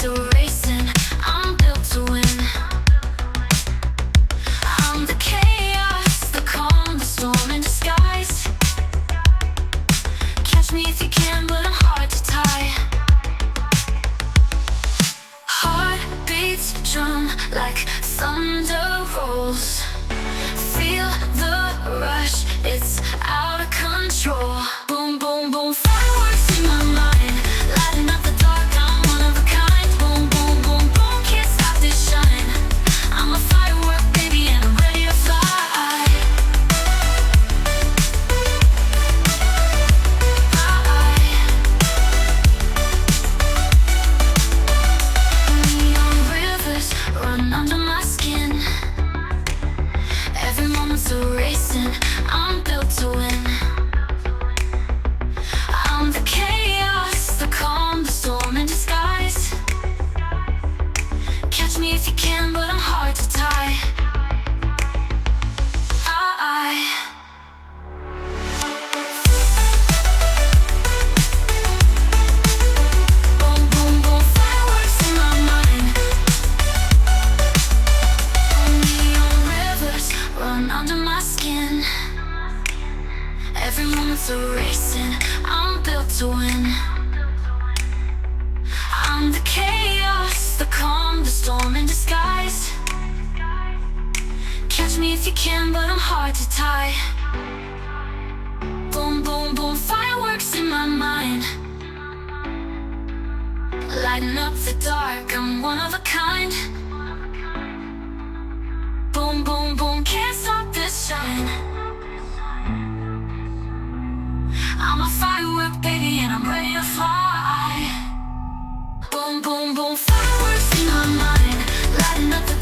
are racing, I'm built to win. I'm the chaos, the calm, the storm in disguise. Catch me if you can, but I'm hard to tie. Heart beats drum like thunder rolls. Feel the rush, it's out of control. Boom, boom, boom, fireworks in my mind, lighting up the dark, I'm one of a kind. Boom, boom, boom, boom, can't stop this shine. I'm a firework, baby, and I'm ready to fly. Neon rivers run under my skin. Every moment's a racing, I'm built to win. I'm the chaos, the calm, the storm in disguise. Catch me if you can, but I'm hard to tie. Boom, boom, boom, fireworks in my mind. Neon rivers run under my skin. Every moment's a racing, I'm built to win. I'm the chaos, the calm, the storm in disguise. Catch me if you can, but I'm hard to tie. Boom, boom, boom, fireworks in my mind, lighting up the dark, I'm one of a kind. Boom, boom, boom, can't stop this shine. I'm a firework, baby, and I'm ready to fly. Boom, boom, boom, fireworks in my mind, lighting up the